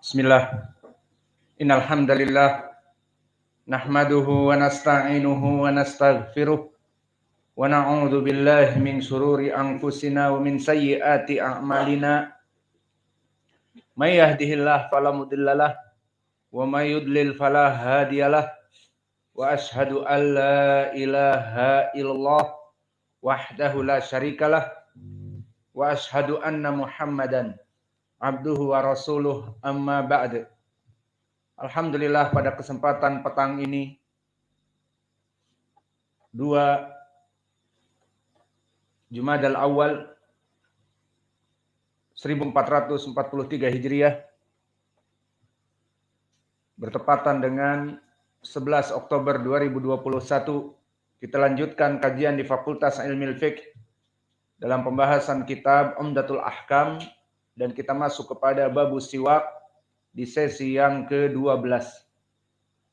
Bismillah. Innal hamdalillah nahmaduhu wa nasta'inuhu wa nastaghfiruh wa na'udzu billahi min shururi anfusina wa min sayyiati a'malina. May yahdihillahu fala mudhillalah wa may yudlil fala hadiyalah. Wa ashhadu an la ilaha illallah wahdahu la syarikalah wa ashhadu anna Muhammadan abduhu wa rasuluh amma ba'd. Alhamdulillah pada kesempatan petang ini 2 Jumadal Awal 1443 Hijriah bertepatan dengan 11 Oktober 2021, kita lanjutkan kajian di Fakultas Ilmu Fiqh dalam pembahasan kitab Umdatul Ahkam, dan kita masuk kepada babus siwak di sesi yang ke-12.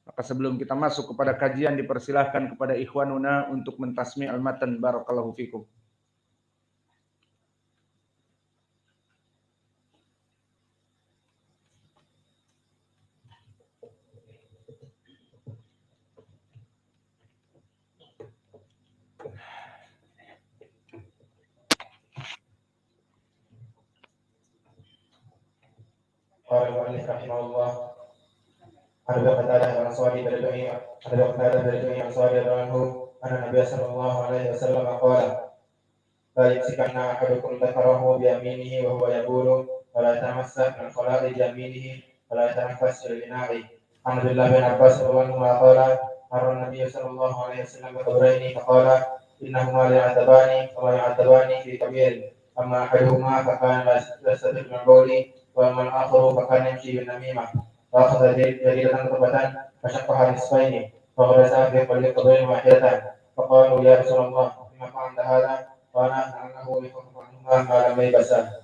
Maka sebelum kita masuk kepada kajian, dipersilahkan kepada ikhwanuna untuk mentasmi' al-matan. Barakallahu fikum. قال المؤلف رحمه الله: عن ابي قتادة الانصاري الانصاري عنه ان النبي صلى الله عليه وسلم قال: لا يمسكن احدكم ذكره بيمينه وهو يبول ولا يتمسك من خلاء بيمينه ولا يتنفس في الاناء. عن عبد الله بن عباس رضي الله عنهما قال: مر النبي صلى الله عليه وسلم بقبرين فقال: انهما ليعذبان وما يعذبان في كبير، اما احدهما فكان لا يستتر من بوله وأما الآخر فكان يمشي بالنميمة، فأخذ جريدة رطبة فشقها نصفين فغرسها في كل قبر واحدة، فقالوا: يا رسول الله لما فعلت هذا؟ قال: أنه يخفف عنهما ما لم يلبسا.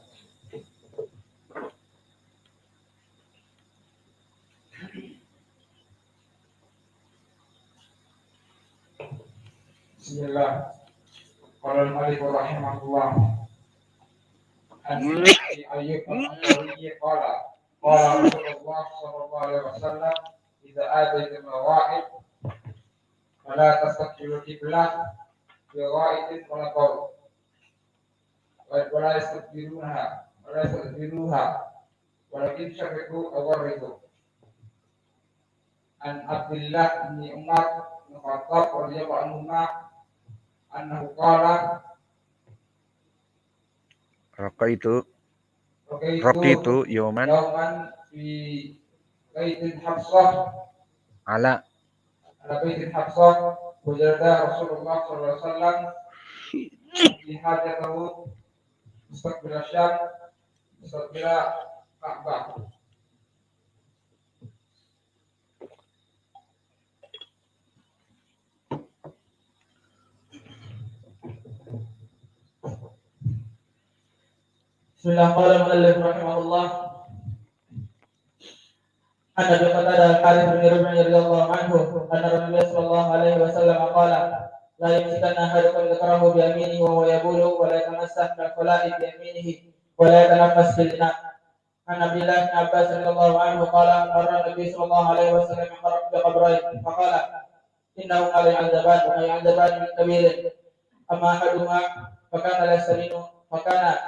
Bismillah. Qala al-mu'allif rahimahullah. An Ayyub al-Ansari qala Rasulullah sallallahu alaihi wasallam: idza ataytum al-wa'id fala tastaqbilu qiblah bi wa'idin wala qawl wa la yastaqbiluha walakin syafiqu awarridu. An Abdullah bin Umar bin Khattab radhiyallahu anhu annahu qala: Raqitu yawman fi baitin Hafsah ala baitin Hafsah wajada Rasulullah sallallahu alaihi wasallam fi hajatahu mustaqbil Syam mustaqbil Ka'bah. Bismillah. Qala al-mu'allif rahimahullah. An Abi Qatadah al-Harith bin Rabi' radhiyallahu anhu anna Rasulullah sallallahu alaihi wasallam qala: la yumsikanna ahadukum dhakarahu bi yaminihi wa huwa yabulu wa la yatamassah bil khala'i bi yaminihi wa la yatanaffas bil ina'. An Abdullah bin Abbas radhiyallahu anhu qala: marra Nabi sallallahu alaihi wasallam bi qabrayn faqala: innahu la yu'adzaban wa yu'adzaban min kabirin, amma ahaduhuma fakana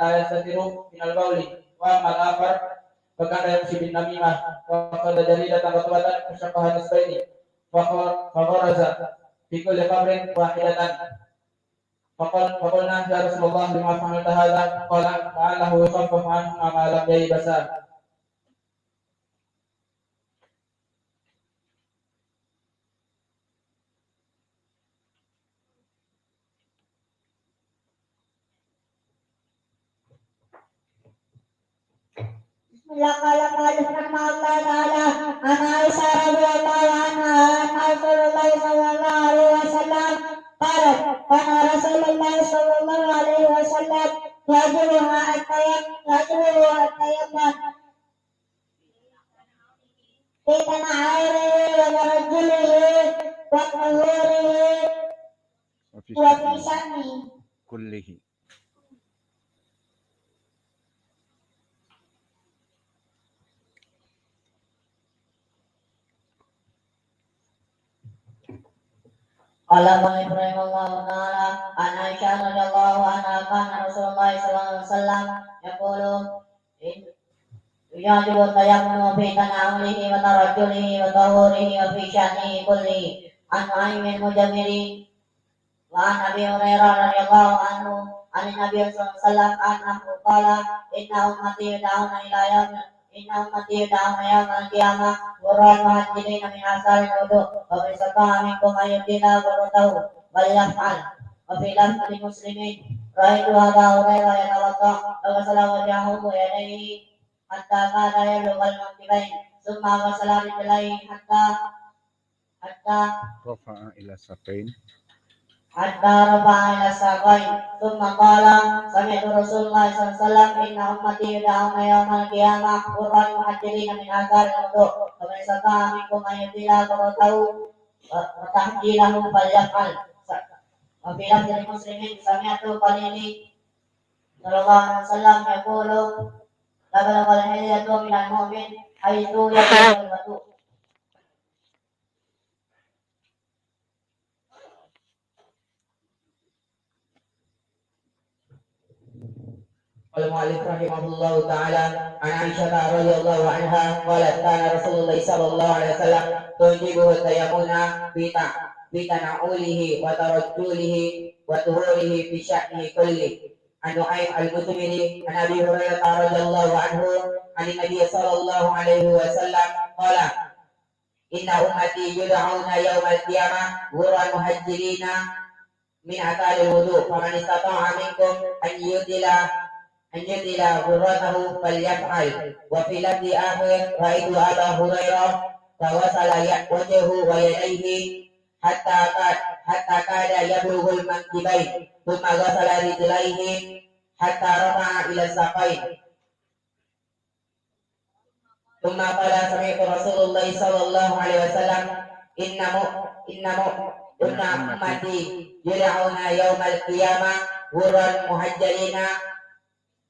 la yastatiru min al-bawli wa amma al-akhar fakana yamshi bin namimah wa qala jaridatan ratbatan fashaqqaha nisfaini fa gharaza fi kulli qabrin wahidatan. Faqulna: ya Rasulullah lima fa'alta hadha? Qala: la'allahu yukhaffafu anhum ma lam yalbasa. Qala mu'allif rahimahullah ta'ala an Aisyah radhiyallahu anha anna Rasulullah sallallahu alaihi wasallam qalat kana Rasulullah sallallahu alaihi wasallam yajuruha at-tayammum fi tana'irihi wa rajlihi wa tahurihi wa fi sha'ni kullihi. Qala Malik rahimahullahu ta'ala an Aisyah radhiyallahu anha kana Rasulullah sallallahu alaihi wasallam yaqulu yajibu tayammunu fi tanawulihi wa tarajjulihi wa tahurihi wa fi sya'nihi kullihi an Aimin Mujammiri wa an Abi Hurairah radhiyallahu anhu an Nabi sallallahu alaihi wasallam annahu qala inna ummati yad'una ila yawm al-qiyamah Quran muhajjirin min asal wudu wa bi minkum ayyidina wa bal yaf'al wa fi lafzi muslimin ra'aytu hadha Hurairah yatawadda wa sallallahu wajhahu wa yadayhi hatta kada yablugha al-mankibain thumma ghasala rijlaihi hatta rafa'a ila saqain ila saqain thumma qala sami'tu Rasulullah sallallahu alaihi wasallam inna ummati yud'auna yawmal qiyamah qurran muhajjirin min athar al-wudu wa man istata'a minkum an yudila qurratahu wa tahjilahu falyaf'al wa fi lafzi muslimin sami'tu qalili sallallahu alaihi wasallam yaqulu la balagha al-hilyatu min al-mu'min haythu yablughu al-wudu. Al-Mu'allif rahimahullahu ta'ala an Aisyah radhiyallahu anha qalat kana Rasulullah sallallahu alaihi wasallam tujibuhu tayammuna fi tana'ulihi wa tarajjulihi wa tuhurihi fi sya'nihi kulli an Nu'aym al-Mutmiri an Abi Hurairah radhiyallahu anhu an Nabi sallallahu alaihi wasallam qala inna ummati yud'auna yawmal qiyamah ghurran muhajjirina min athari wudu faman istata'a minkum an yudila ghurratahu falyaf'al wa fi lafzi akhir ra'aitu Aba Hurairah tawasala wajhahu wa yadayhi hatta kada yablughul mankibain thumma ghasala rijlaihi hatta rafa'a ila saqain thumma qala sami'tu Rasulullah sallallahu alaihi wasallam inna ummati yud'auna yawmal qiyamah ghurran muhajjalina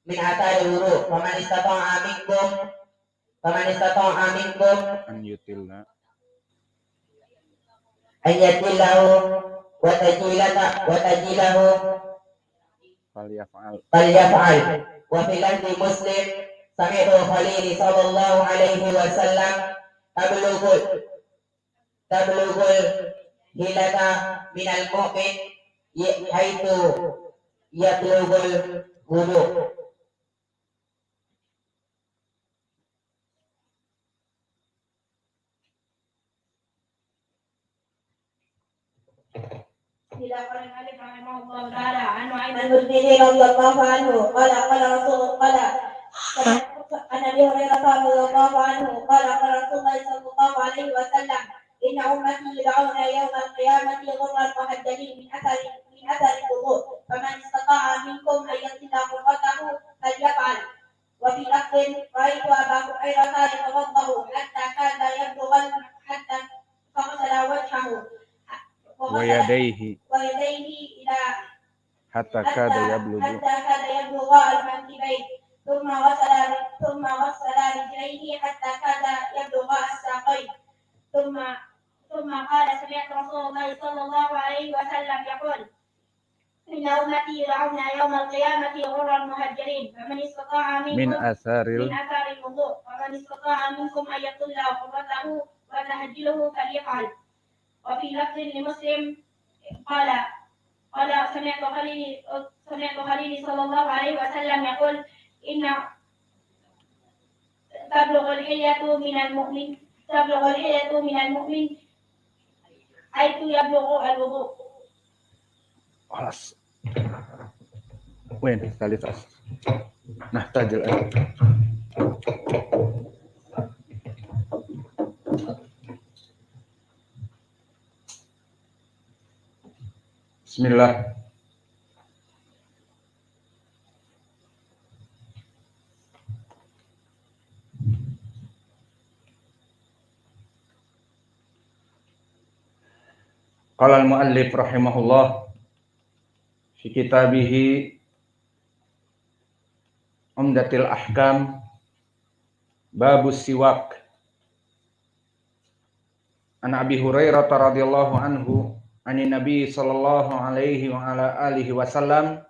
min athari wudu faman istata'a minkum an yutilna an yatillahu wa tajilahu falyaf'al wa fi lafzi Muslim sami'tu Khalili sallallahu alaihi wasallam tablugul hilata minal mu'min haitsu yablugul wudu. Dilakukan oleh rahimahullah taala an Nu'aym al-Mutmiri radhiyallahu anhu qala Rasulullah an Abi Hurairah radhiyallahu anhu qala Rasulullah sallallahu alaihi wasallam inna ummati yud'auna yawmal qiyamati ghurran muhajjalin min athari wudu faman istata'a minkum an yatila qurratahu falyaf'al wa fi lafzin ra'aytu Aba Hurairah yatawaddahu hatta kada yablugha hatta faghsala wajhahu wa yadayhi ila hatta kada yablughu al-mankibain thumma ghassala rijlaihi hatta kada yablugha as-saqain thumma qala sami'tu Rasulullah sallallahu alaihi wasallam yaqul inna ummati yud'auna yawmal qiyamati ghurran muhajjalin faman istata'a minkum min athari wudu faman istata'a minkum an yatilla qurratahu wa tahjiluhu falyaf'al. وفي لفظ لمسلم قال سمعت خليل صلى الله عليه وسلم يقول إن تبلغ الحلية من المؤمن حيث يبلغ الوضوء. خلاص وين ثالث أصل نحتاج الآن Bismillah. Qala al-muallif rahimahullah fi kitabihi Umdatil Ahkam Babus Siwak an Abi Hurairah radhiyallahu anhu Ani Nabi sallallahu alaihi wa ala alihi wasallam,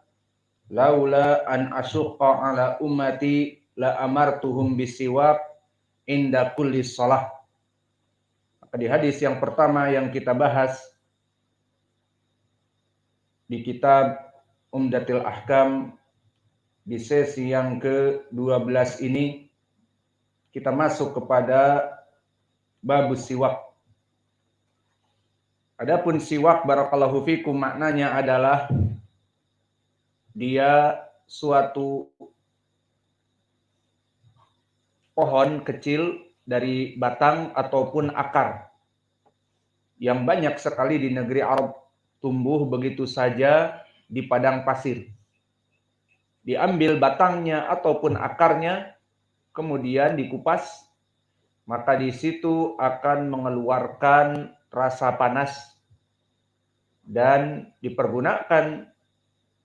laula an asyqa ala ummati la amartuhum bisiwak inda kulli shalah. Maka di hadis yang pertama yang kita bahas di kitab Umdatul Ahkam di sesi yang ke-12 ini, kita masuk kepada babus siwak. Adapun siwak, barakallahu fikum, maknanya adalah dia suatu pohon kecil dari batang ataupun akar yang banyak sekali di negeri Arab, tumbuh begitu saja di padang pasir. Diambil batangnya ataupun akarnya, kemudian dikupas, maka di situ akan mengeluarkan rasa panas dan dipergunakan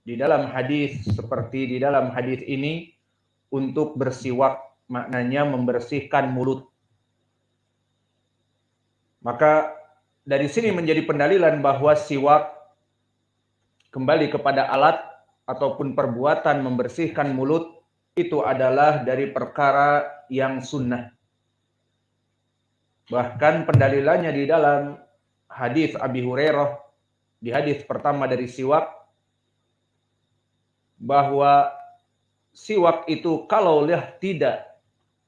di dalam hadis seperti di dalam hadis ini untuk bersiwak, maknanya membersihkan mulut. Maka dari sini menjadi pendalilan bahwa siwak kembali kepada alat ataupun perbuatan membersihkan mulut itu adalah dari perkara yang sunnah. Bahkan pendalilannya di dalam hadis Abi Hurairah, di hadis pertama dari siwak, bahwa siwak itu kalaulah tidak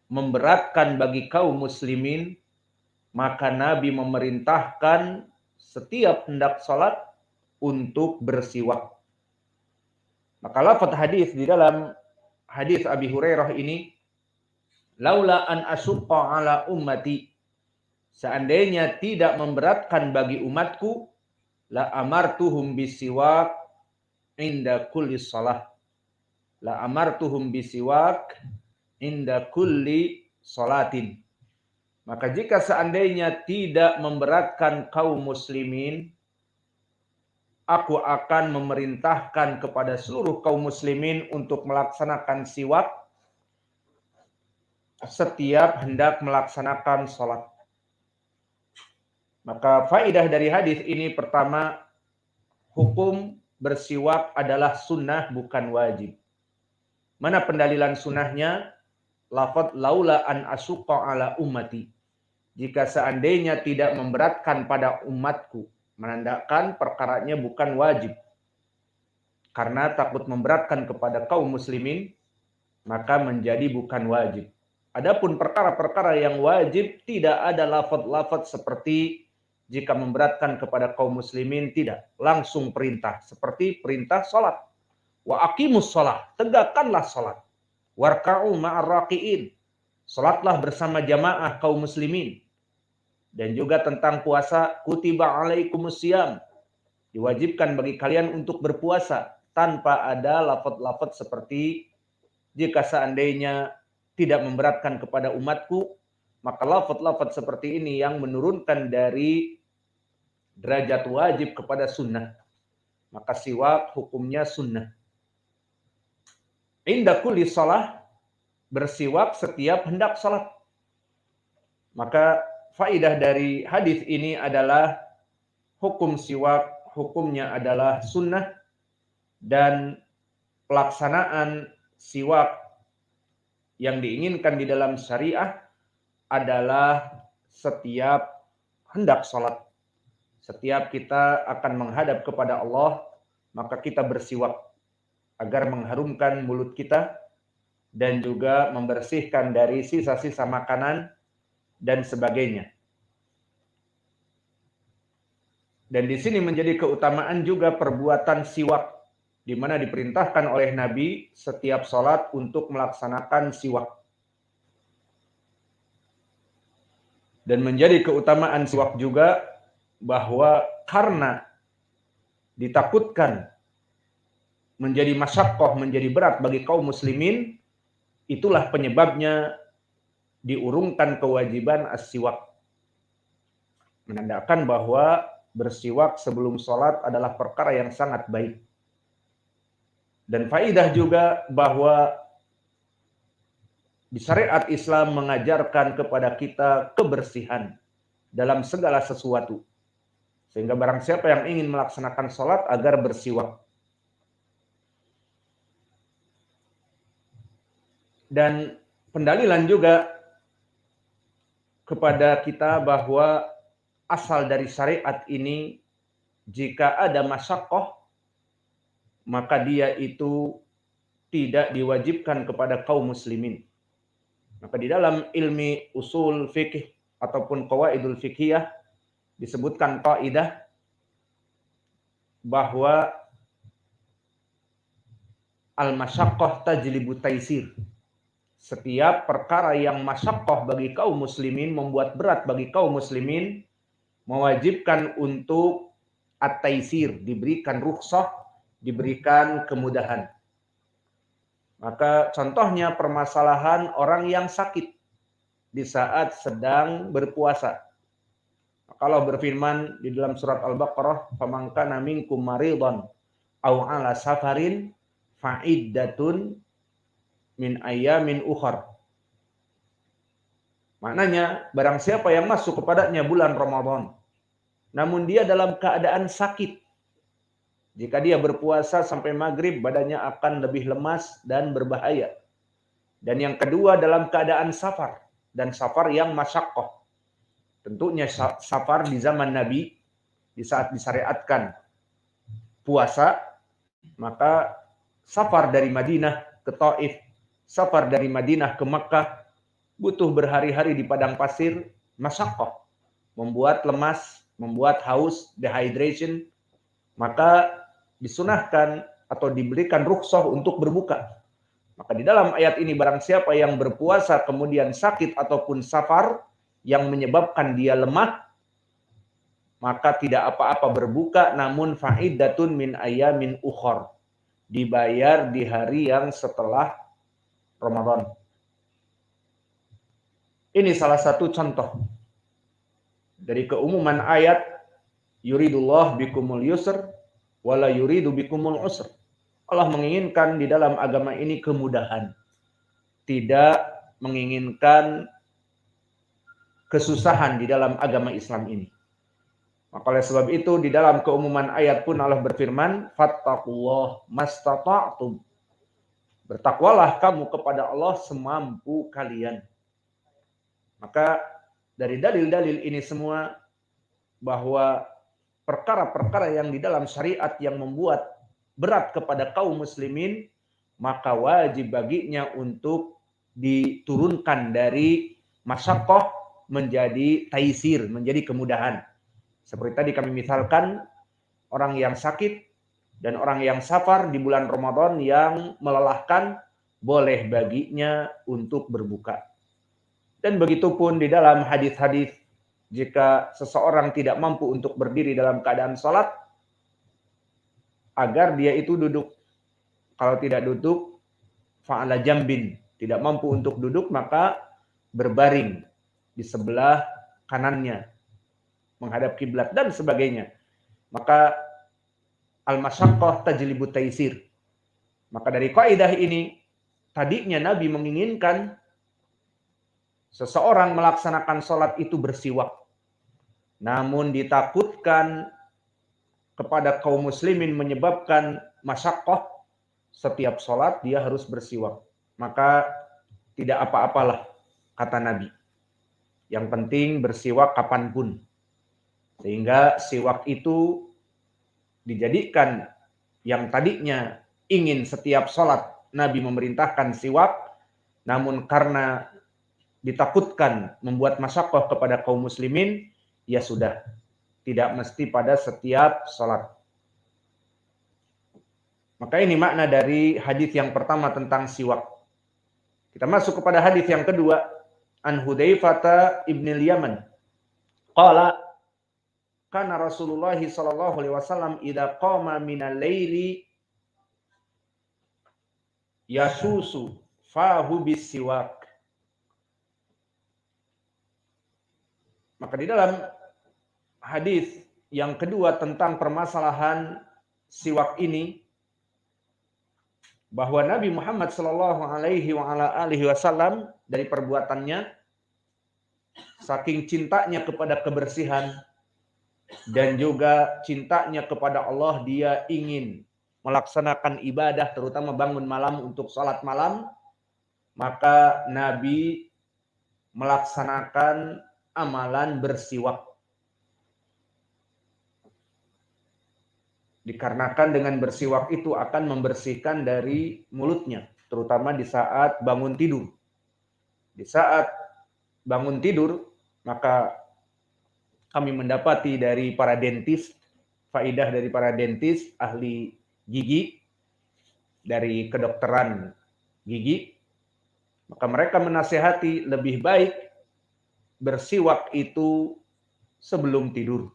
memberatkan bagi kaum muslimin, maka Nabi memerintahkan setiap hendak salat untuk bersiwak. Maka lafaz hadis di dalam hadis Abi Hurairah ini, laula an asyqa ala ummati, seandainya tidak memberatkan bagi umatku, la amartuhum bisiwak inda kulli shalah. La amartuhum bisiwak inda kulli sholatin. Maka jika seandainya tidak memberatkan kaum muslimin, aku akan memerintahkan kepada seluruh kaum muslimin untuk melaksanakan siwak setiap hendak melaksanakan sholat. Maka faidah dari hadis ini, pertama, hukum bersiwak adalah sunnah bukan wajib. Mana pendalilan sunnahnya? Lafaz laula an asyqa ala ummati. Jika seandainya tidak memberatkan pada umatku, menandakan perkaranya bukan wajib. Karena takut memberatkan kepada kaum muslimin, maka menjadi bukan wajib. Adapun perkara-perkara yang wajib, tidak ada lafaz-lafaz seperti jika memberatkan kepada kaum muslimin, tidak. Langsung perintah. Seperti perintah sholat. Wa aqimus sholat. Tegakkanlah sholat. Warka'u ma'ar raqi'in. Sholatlah bersama jamaah kaum muslimin. Dan juga tentang puasa. Kutiba alaikumus siyam. Diwajibkan bagi kalian untuk berpuasa. Tanpa ada lafaz-lafaz seperti jika seandainya tidak memberatkan kepada umatku, maka lafaz-lafaz seperti ini yang menurunkan dari derajat wajib kepada sunnah. Maka siwak hukumnya sunnah. Inda kulli shalah, bersiwak setiap hendak salat. Maka faidah dari hadis ini adalah hukum siwak, hukumnya adalah sunnah, dan pelaksanaan siwak yang diinginkan di dalam syariah adalah setiap hendak salat. Setiap kita akan menghadap kepada Allah, maka kita bersiwak agar mengharumkan mulut kita dan juga membersihkan dari sisa-sisa makanan dan sebagainya. Dan di sini menjadi keutamaan juga perbuatan siwak, di mana diperintahkan oleh Nabi setiap sholat untuk melaksanakan siwak. Dan menjadi keutamaan siwak juga bahwa karena ditakutkan menjadi masyaqqah, menjadi berat bagi kaum muslimin, itulah penyebabnya diurungkan kewajiban as-siwak. Menandakan bahwa bersiwak sebelum sholat adalah perkara yang sangat baik. Dan faidah juga bahwa di syariat Islam mengajarkan kepada kita kebersihan dalam segala sesuatu. Sehingga barang siapa yang ingin melaksanakan sholat agar bersiwak. Dan pendalilan juga kepada kita bahwa asal dari syariat ini, jika ada masyaqqah, maka dia itu tidak diwajibkan kepada kaum muslimin. Maka di dalam ilmi usul fikih ataupun qawaidul fiqhiyah disebutkan kaidah bahwa al-masyaqqah tajlibu taisir. Setiap perkara yang masyaqqah bagi kaum muslimin, membuat berat bagi kaum muslimin, mewajibkan untuk at-taisir, diberikan rukhsah, diberikan kemudahan. Maka contohnya permasalahan orang yang sakit di saat sedang berpuasa. Kalau berfirman di dalam surat Al-Baqarah, "Faman kana minkum maridhan aw 'ala safarin fa'iddatun min ayyamin ukhar." Maknanya, barang siapa yang masuk kepadanya bulan Ramadan, namun dia dalam keadaan sakit, jika dia berpuasa sampai maghrib, badannya akan lebih lemas dan berbahaya. Dan yang kedua, dalam keadaan safar, dan safar yang masyaqqah. Tentunya safar di zaman Nabi, di saat disyariatkan puasa, maka safar dari Madinah ke Taif, safar dari Madinah ke Makkah, butuh berhari-hari di padang pasir, masyaqqah, membuat lemas, membuat haus, dehydration, maka disunahkan atau diberikan rukhsah untuk berbuka. Maka di dalam ayat ini, barang siapa yang berpuasa kemudian sakit ataupun safar yang menyebabkan dia lemah, maka tidak apa-apa berbuka, namun fa'iddatun min ayamin ukhar, dibayar di hari yang setelah Ramadan. Ini salah satu contoh dari keumuman ayat, yuridullah bikumul yusr wala yuridu bikumul usr. Allah menginginkan di dalam agama ini kemudahan, tidak menginginkan kesusahan di dalam agama Islam ini. Maka oleh sebab itu di dalam keumuman ayat pun Allah berfirman, fattaqullah mastata'tum. Bertakwalah kamu kepada Allah semampu kalian. Maka dari dalil-dalil ini semua, bahwa perkara-perkara yang di dalam syariat yang membuat berat kepada kaum muslimin, maka wajib baginya untuk diturunkan dari masyaqqah menjadi taisir, menjadi kemudahan. Seperti tadi kami misalkan, orang yang sakit dan orang yang safar di bulan Ramadan yang melelahkan, boleh baginya untuk berbuka. Dan begitu pun di dalam hadis-hadis, jika seseorang tidak mampu untuk berdiri dalam keadaan sholat, agar dia itu duduk. Kalau tidak duduk, fa'ala jambin, tidak mampu untuk duduk, maka berbaring di sebelah kanannya, menghadap kiblat dan sebagainya. Maka al-masyaqqah tajlibu taisir. Maka dari kaidah ini, tadinya Nabi menginginkan seseorang melaksanakan sholat itu bersiwak. Namun ditakutkan kepada kaum muslimin menyebabkan masyaqqah, setiap sholat dia harus bersiwak. Maka tidak apa-apalah, kata Nabi. Yang penting bersiwak kapanpun. Sehingga siwak itu dijadikan, yang tadinya ingin setiap sholat Nabi memerintahkan siwak, namun karena ditakutkan membuat masyaqqah kepada kaum muslimin, ya sudah, tidak mesti pada setiap sholat. Maka ini makna dari hadis yang pertama tentang siwak. Kita masuk kepada hadis yang kedua. An Hudzaifah ibn al-Yaman qala kana Rasulullah sallallahu alaihi wasallam idza qama minal laili yasusu fahu bisiwak. Maka di dalam hadis yang kedua tentang permasalahan siwak ini, bahwa Nabi Muhammad sallallahu alaihi wasallam dari perbuatannya, saking cintanya kepada kebersihan, dan juga cintanya kepada Allah, dia ingin melaksanakan ibadah, terutama bangun malam untuk salat malam, maka Nabi melaksanakan amalan bersiwak. Dikarenakan dengan bersiwak itu akan membersihkan dari mulutnya, terutama di saat bangun tidur. Di saat bangun tidur, maka kami mendapati dari para dentis, faidah dari para dentis, ahli gigi, dari kedokteran gigi, maka mereka menasihati lebih baik bersiwak itu sebelum tidur.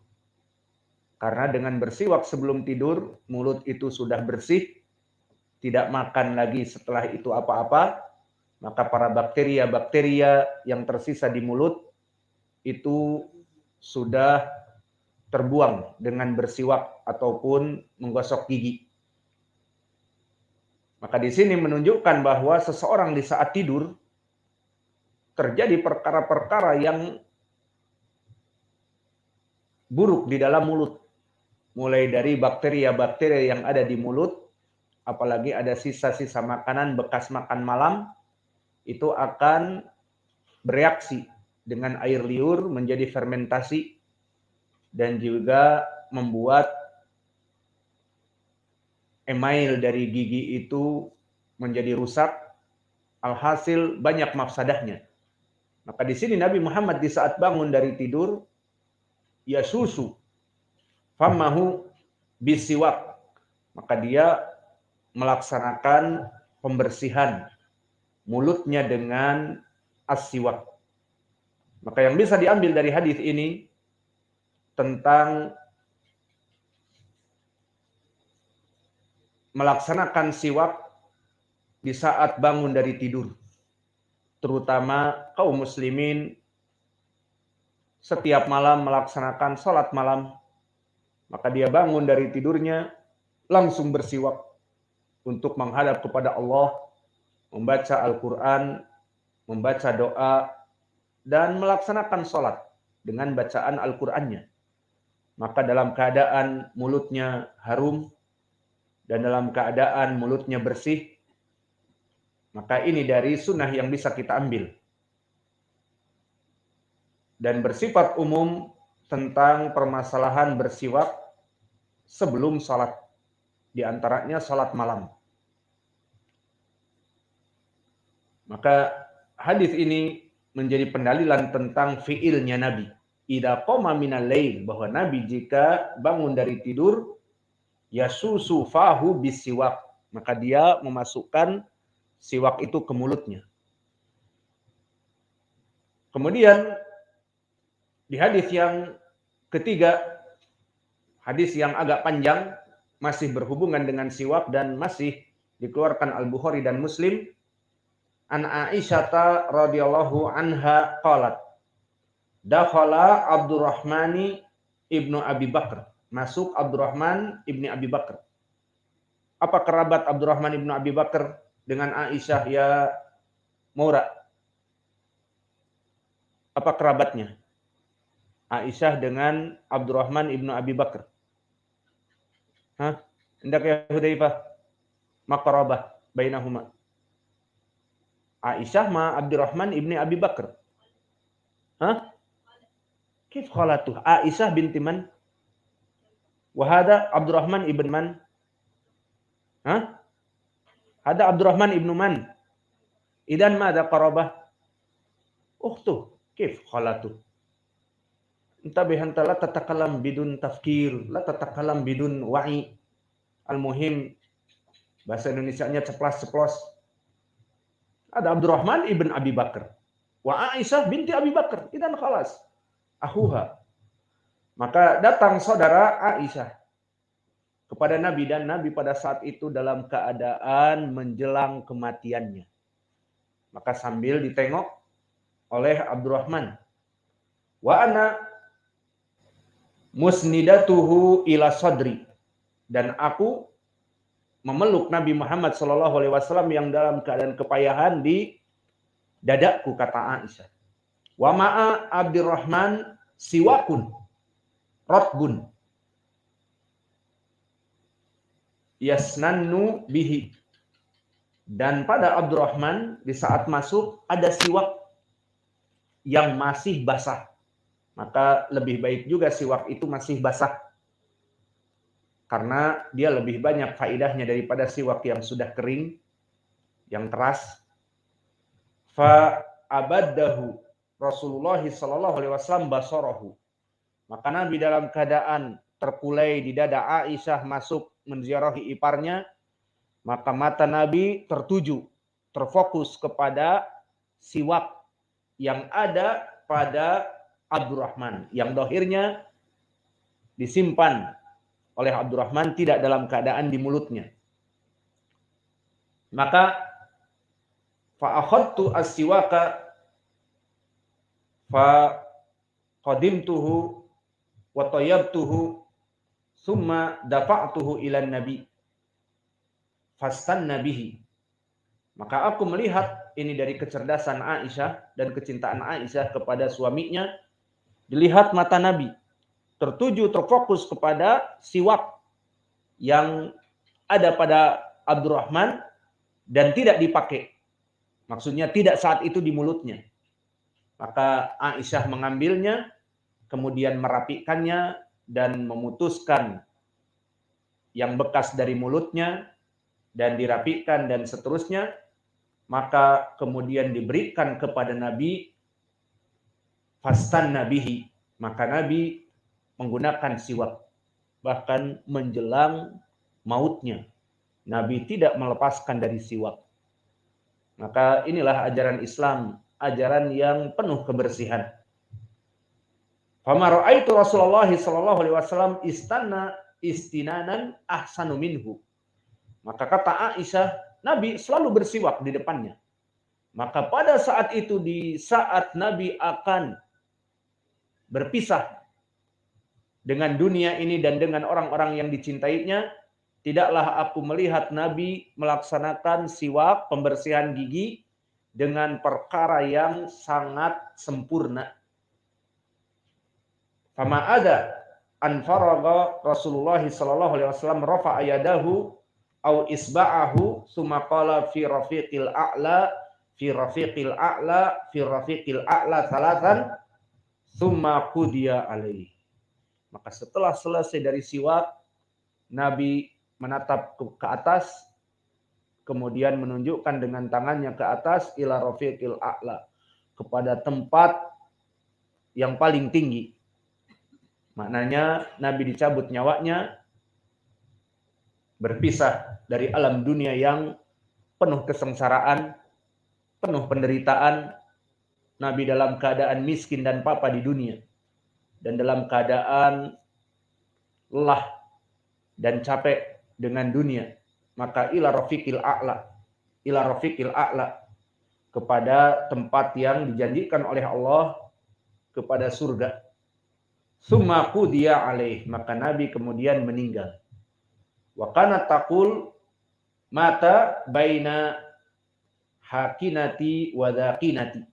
Karena dengan bersiwak sebelum tidur, mulut itu sudah bersih, tidak makan lagi setelah itu apa-apa, maka para bakteria-bakteria yang tersisa di mulut itu sudah terbuang dengan bersiwak ataupun menggosok gigi. Maka di sini menunjukkan bahwa seseorang di saat tidur terjadi perkara-perkara yang buruk di dalam mulut. Mulai dari bakteria-bakteria yang ada di mulut, apalagi ada sisa-sisa makanan bekas makan malam, itu akan bereaksi dengan air liur menjadi fermentasi dan juga membuat email dari gigi itu menjadi rusak. Alhasil banyak mafsadahnya. Maka di sini Nabi Muhammad di saat bangun dari tidur, ya susu famahu bisiwak, maka dia melaksanakan pembersihan mulutnya dengan as-siwak. Maka yang bisa diambil dari hadis ini tentang melaksanakan siwak di saat bangun dari tidur, terutama kaum muslimin setiap malam melaksanakan sholat malam, maka dia bangun dari tidurnya langsung bersiwak untuk menghadap kepada Allah, membaca Al-Quran, membaca doa, dan melaksanakan sholat dengan bacaan Al-Qurannya. Maka dalam keadaan mulutnya harum dan dalam keadaan mulutnya bersih, maka ini dari sunnah yang bisa kita ambil. Dan bersifat umum tentang permasalahan bersiwak sebelum sholat. Di antaranya sholat malam. Maka hadis ini menjadi pendalilan tentang fiilnya Nabi. Idza qama minal lail, bahwa Nabi jika bangun dari tidur, yasusu fahu bisiwak, maka dia memasukkan siwak itu ke mulutnya. Kemudian di hadis yang ketiga, hadis yang agak panjang, masih berhubungan dengan siwak dan masih dikeluarkan Al-Bukhari dan Muslim. An Aisyah radhiyallahu anha qalat, dakhala Abdurrahman ibnu Abi Bakar. Masuk Abdurrahman ibni Abi Bakar. Apa kerabat Abdurrahman ibnu Abi Bakar dengan Aisyah ya Maura? Apa kerabatnya? Aisyah dengan Abdurrahman ibnu Abi Bakar. Hah? Hendak ya Hudzaifah? Maqrabah bainahuma. Aisyah ma Abdurrahman ibni Abi Bakar. Hah? Kif khalatuh? Aisyah binti man? Wahada Abdurrahman ibn man? Hah? Ada Abdurrahman ibnu man? Idan ma ada qarabah? Ukhtuh. Kif khalatuh? Intabih anta la tatakalam bidun tafkir, la tatakalam bidun wa'i. Al-muhim bahasa Indonesianya ceplas-ceplos. Ada Abdurrahman ibn Abi Bakar. Wa Aisyah binti Abi Bakar. Idan khalas. Ahuha. Maka datang saudara Aisyah kepada Nabi, dan Nabi pada saat itu dalam keadaan menjelang kematiannya. Maka sambil ditengok oleh Abdurrahman. Wa ana musnidatuhu ila sadri, dan aku memeluk Nabi Muhammad SAW yang dalam keadaan kepayahan di dadaku, kata Aisyah. Wa ma'a Abdurrahman siwakun. ratbun yasnannu bihi. Dan pada Abdurrahman di saat masuk ada siwak yang masih basah. Maka lebih baik juga siwak itu masih basah. Karena dia lebih banyak faidahnya daripada siwak yang sudah kering, yang keras. Fa abaddahu Rasulullah sallallahu alaihi wasallam basarahu. Maka Nabi dalam keadaan terkulai di dada Aisyah masuk menziarahi iparnya, maka mata Nabi terfokus kepada siwak yang ada pada Abdurrahman, yang dohirnya disimpan oleh Abdurrahman tidak dalam keadaan di mulutnya. Maka fa'akhadtu as-siwaka fa qadimtuhu wa tayyabtuhu summa dafa'tuhu ila nabi fastanna bihi. Maka aku melihat ini dari kecerdasan Aisyah dan kecintaan Aisyah kepada suaminya, dilihat mata Nabi terfokus kepada siwak yang ada pada Abdurrahman dan tidak dipakai. Maksudnya tidak saat itu di mulutnya. Maka Aisyah mengambilnya, kemudian merapikannya dan memutuskan yang bekas dari mulutnya dan dirapikan dan seterusnya. Maka kemudian diberikan kepada Nabi fastanna bihi. Maka Nabi menggunakan siwak. Bahkan menjelang mautnya Nabi tidak melepaskan dari siwak. Maka inilah ajaran Islam, ajaran yang penuh kebersihan. Fama ra'aitu Rasulullah sallallahu alaihi wasallam istanna istinanan ahsanu minhu. Maka kata Aisyah, Nabi selalu bersiwak di depannya. Maka pada saat itu, di saat Nabi akan berpisah dengan dunia ini dan dengan orang-orang yang dicintainya, tidaklah aku melihat Nabi melaksanakan siwak, pembersihan gigi, dengan perkara yang sangat sempurna. Fama ada an faraga Rasulullah sallallahu alaihi wasallam rafa'a yadahu au isba'ahu summa qala fi rafiqil a'la fi rafiqil a'la fi rafiqil a'la salatan summa qudiya alaihi. Maka setelah selesai dari siwak, Nabi menatap ke atas, kemudian menunjukkan dengan tangannya ke atas ila rafiqil a'la, kepada tempat yang paling tinggi. Maknanya Nabi dicabut nyawanya, berpisah dari alam dunia yang penuh kesengsaraan, penuh penderitaan. Nabi dalam keadaan miskin dan papa di dunia, dan dalam keadaan lelah dan capek dengan dunia. Maka ila rafiqil a'la, kepada tempat yang dijanjikan oleh Allah, kepada surga. Summa qudiya alaih, maka Nabi kemudian meninggal. Wa kana taqul mata baina hakinati wa dhakinati.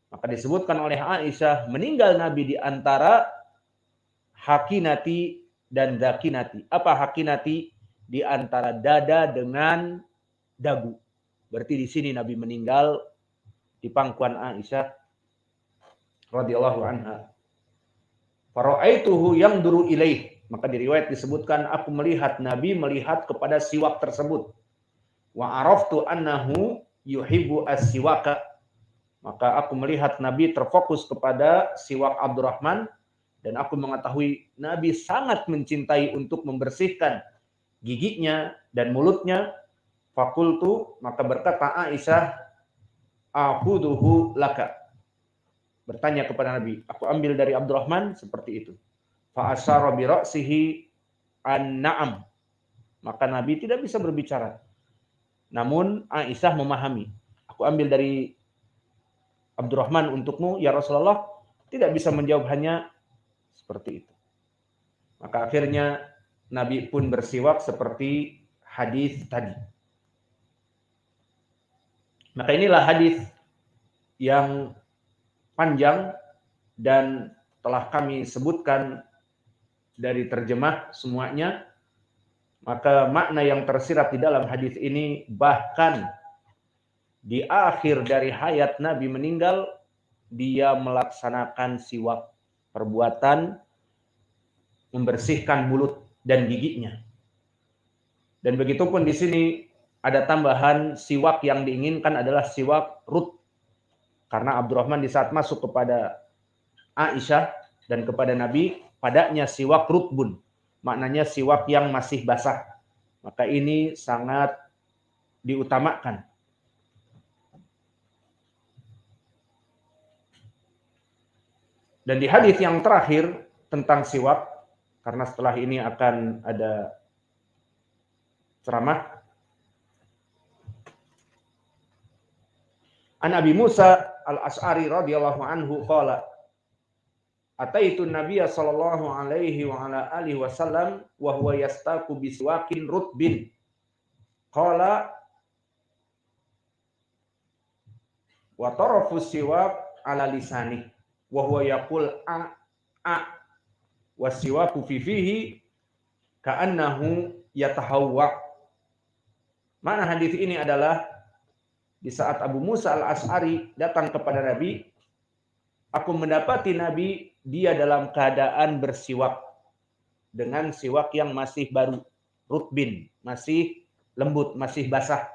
Maka disebutkan oleh Aisyah, meninggal Nabi di antara hakinati dan dhakinati. Apa hakinati? Di antara dada dengan dagu. Berarti di sini Nabi meninggal di pangkuan Aisyah radhiyallahu anha. Fara'aituhu yanduru ilaih. Maka di riwayat disebutkan, aku melihat Nabi melihat kepada siwak tersebut. Wa araftu annahu yuhibbu as-siwaka. Maka aku melihat Nabi terfokus kepada siwak Abdurrahman, dan aku mengetahui Nabi sangat mencintai untuk membersihkan giginya dan mulutnya. Fakultu, maka berkata Aisyah, akhuduhu laka. Bertanya kepada Nabi, aku ambil dari Abdurrahman, seperti itu. Fa asyara bi ra'sihi an-na'am. Maka Nabi tidak bisa berbicara. Namun Aisyah memahami. Aku ambil dari Abdurrahman untukmu, ya Rasulullah. Tidak bisa menjawab, hanya seperti itu. Maka akhirnya Nabi pun bersiwak seperti hadis tadi. Maka inilah hadis yang panjang dan telah kami sebutkan dari terjemah semuanya, maka makna yang tersirat di dalam hadis ini bahkan di akhir dari hayat Nabi meninggal, dia melaksanakan siwak, perbuatan membersihkan mulut dan giginya. Dan begitupun di sini ada tambahan siwak yang diinginkan adalah siwak rut. Karena Abdurrahman di saat masuk kepada Aisyah dan kepada Nabi, padanya siwak rutbun. Maknanya siwak yang masih basah. Maka ini sangat diutamakan. Dan di hadis yang terakhir tentang siwak, karena setelah ini akan ada ceramah, An Abi Musa Al-Asy'ari radhiyallahu anhu qala ataitu Nabiyya sallallahu alaihi wa ala alihi wasallam wa huwa yastaku biswakin rutbin qala wa tarafu siwak ala lisani wa huwa yaqul a wa siwaku fi fihi ka'annahu yatahawwa. Mana hadis ini adalah di saat Abu Musa Al-Asy'ari datang kepada Nabi, aku mendapati Nabi dia dalam keadaan bersiwak dengan siwak yang masih baru, rutbin, masih lembut, masih basah.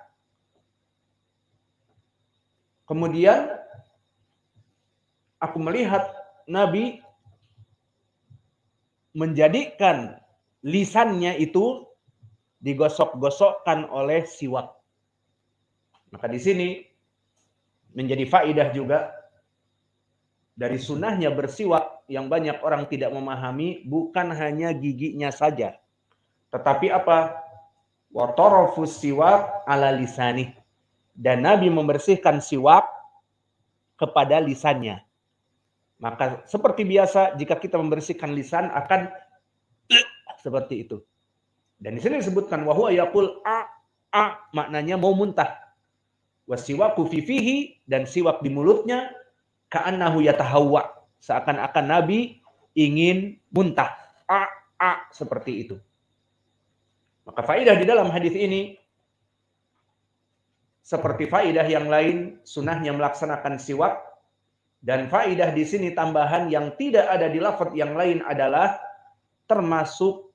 Kemudian aku melihat Nabi menjadikan lisannya itu digosok-gosokkan oleh siwak. Maka di sini menjadi faedah juga dari sunnahnya bersiwak yang banyak orang tidak memahami, bukan hanya giginya saja, tetapi apa? Wa tarafus siwak ala lisani. Dan Nabi membersihkan siwak kepada lisannya. Maka seperti biasa jika kita membersihkan lisan akan seperti itu. Dan di sini disebutkan wa huwa yaqul maknanya mau muntah. Wasiwaku fi fihi, dan siwak di mulutnya ka'annahu yatahawwa, seakan-akan Nabi ingin muntah. Seperti itu. Maka faedah di dalam hadis ini seperti faedah yang lain, sunnahnya melaksanakan siwak, dan faedah di sini tambahan yang tidak ada di lafaz yang lain adalah termasuk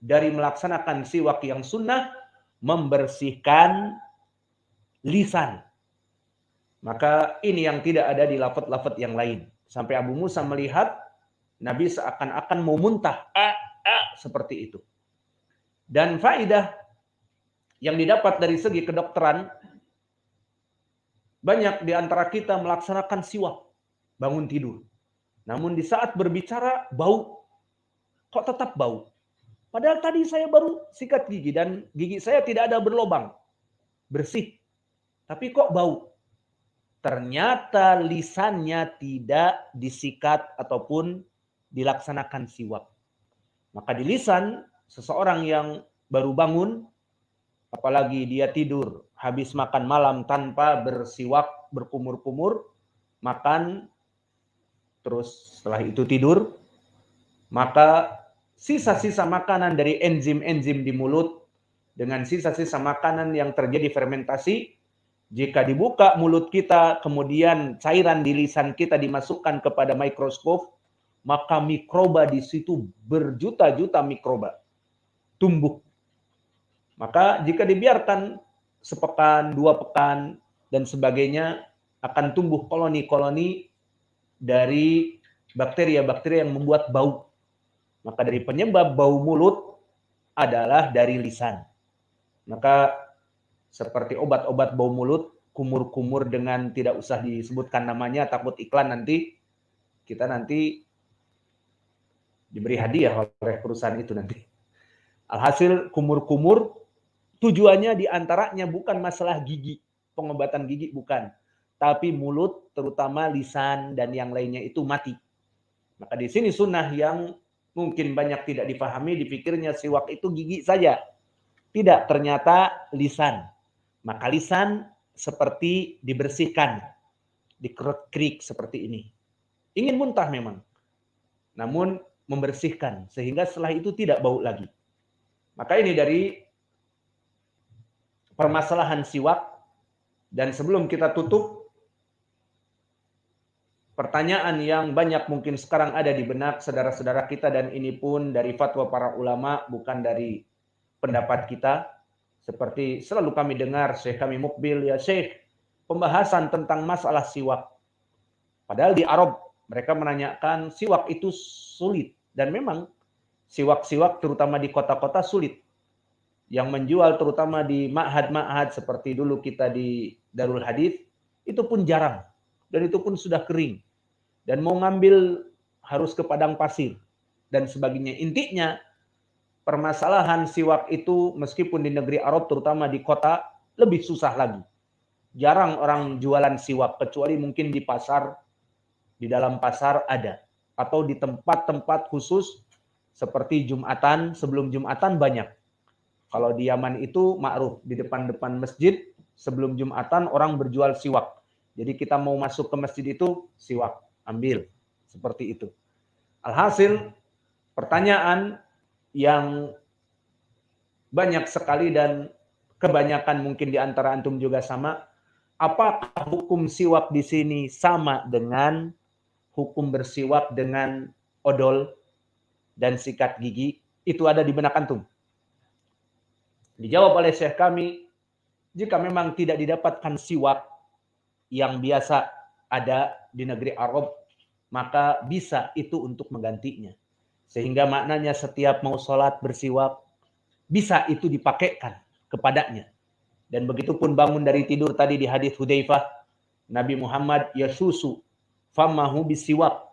dari melaksanakan siwak yang sunnah membersihkan lisan. Maka ini yang tidak ada di lafaz-lafaz yang lain. Sampai Abu Musa melihat Nabi seakan-akan mau muntah. Seperti itu. Dan faedah yang didapat dari segi kedokteran, banyak di antara kita melaksanakan siwak bangun tidur. Namun di saat berbicara bau. Kok tetap bau? Padahal tadi saya baru sikat gigi dan gigi saya tidak ada berlobang. Bersih. Tapi kok bau? Ternyata lisannya tidak disikat ataupun dilaksanakan siwak. Maka di lisan seseorang yang baru bangun, apalagi dia tidur habis makan malam tanpa bersiwak, berkumur-kumur, makan terus setelah itu tidur, maka sisa-sisa makanan dari enzim-enzim di mulut dengan sisa-sisa makanan yang terjadi fermentasi, jika dibuka mulut kita, kemudian cairan di lisan kita dimasukkan kepada mikroskop, maka mikroba di situ berjuta-juta mikroba tumbuh. Maka jika dibiarkan sepekan, 2 pekan, dan sebagainya, akan tumbuh koloni-koloni dari bakteri-bakteri yang membuat bau. Maka dari penyebab bau mulut adalah dari lisan. Maka seperti obat-obat bau mulut, kumur-kumur dengan tidak usah disebutkan namanya, takut iklan nanti, kita nanti diberi hadiah oleh perusahaan itu nanti. Alhasil kumur-kumur, tujuannya diantaranya bukan masalah gigi, pengobatan gigi bukan. Tapi mulut, terutama lisan dan yang lainnya itu mati. Maka di sini sunnah yang mungkin banyak tidak dipahami, dipikirnya siwak itu gigi saja. Tidak, ternyata lisan. Maka lisan seperti dibersihkan, dikerut-kerik seperti ini. Ingin muntah memang. Namun membersihkan sehingga setelah itu tidak bau lagi. Maka ini dari permasalahan siwak. Dan sebelum kita tutup, pertanyaan yang banyak mungkin sekarang ada di benak saudara-saudara kita, dan ini pun dari fatwa para ulama, bukan dari pendapat kita. Seperti selalu kami dengar Syekh kami Mukbil, ya Syekh, pembahasan tentang masalah siwak. Padahal di Arab mereka menanyakan siwak itu sulit. Dan memang siwak-siwak terutama di kota-kota sulit. Yang menjual terutama di ma'had-ma'had seperti dulu kita di Darul Hadits, itu pun jarang. Dan itu pun sudah kering. Dan mau ngambil harus ke padang pasir. Dan sebagainya. Intinya, permasalahan siwak itu meskipun di negeri Arab terutama di kota, lebih susah lagi. Jarang orang jualan siwak, kecuali mungkin di pasar, di dalam pasar ada. Atau di tempat-tempat khusus, seperti Jumatan, sebelum Jumatan banyak. Kalau di Yaman itu ma'ruf, di depan-depan masjid, sebelum Jumatan orang berjual siwak. Jadi kita mau masuk ke masjid itu, siwak, ambil. Seperti itu. Alhasil, pertanyaan yang banyak sekali dan kebanyakan mungkin di antara antum juga sama, apakah hukum siwak di sini sama dengan hukum bersiwak dengan odol dan sikat gigi? Itu ada di benak antum. Dijawab oleh Syekh kami, jika memang tidak didapatkan siwak yang biasa ada di negeri Arab, maka bisa itu untuk menggantinya. Sehingga maknanya setiap mau sholat bersiwak, bisa itu dipakaikan kepadanya. Dan begitu pun bangun dari tidur tadi di hadis Hudzaifah, Nabi Muhammad yasusu famahu bisiwak.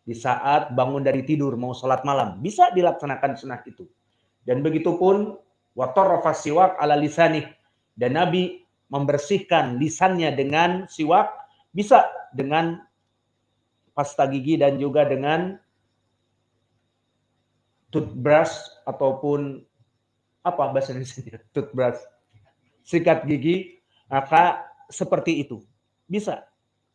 Di saat bangun dari tidur mau sholat malam, bisa dilaksanakan sunnah itu. Dan begitu pun wa tarrafa siwak ala lisanih, dan Nabi membersihkan lisannya dengan siwak, bisa dengan pasta gigi dan juga dengan toothbrush ataupun apa bahasa Indonesia, toothbrush, sikat gigi, maka seperti itu bisa.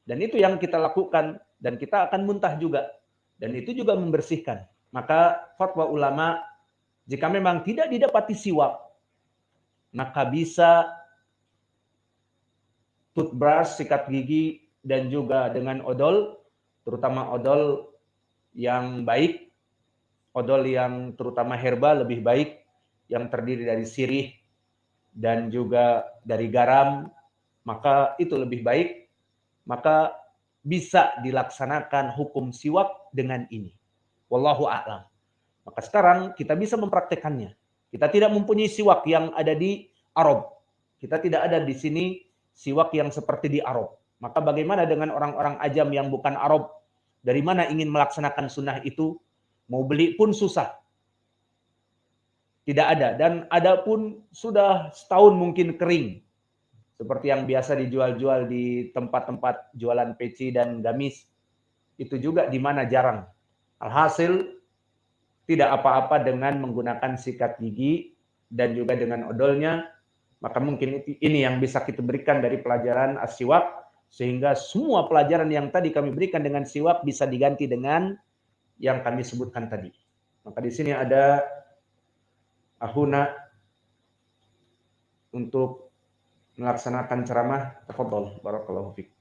Dan itu yang kita lakukan, dan kita akan muntah juga, dan itu juga membersihkan. Maka fatwa ulama, jika memang tidak didapati siwak, maka bisa toothbrush, sikat gigi, dan juga dengan odol, terutama odol yang baik, odol yang terutama herbal lebih baik, yang terdiri dari sirih dan juga dari garam, maka itu lebih baik. Maka bisa dilaksanakan hukum siwak dengan ini. Wallahu a'lam. Maka sekarang kita bisa mempraktekannya. Kita tidak mempunyai siwak yang ada di Arab. Kita tidak ada di sini siwak yang seperti di Arab. Maka bagaimana dengan orang-orang ajam yang bukan Arab? Dari mana ingin melaksanakan sunnah itu? Mau beli pun susah. Tidak ada. Dan ada pun sudah setahun mungkin kering. Seperti yang biasa dijual-jual di tempat-tempat jualan peci dan gamis. Itu juga di mana jarang. Alhasil, tidak apa-apa dengan menggunakan sikat gigi dan juga dengan odolnya. Maka mungkin ini yang bisa kita berikan dari pelajaran as-siwak. Sehingga semua pelajaran yang tadi kami berikan dengan siwak bisa diganti dengan yang kami sebutkan tadi. Maka di sini ada Ahuna untuk melaksanakan ceramah. Tafadhol, barakallahu fiik.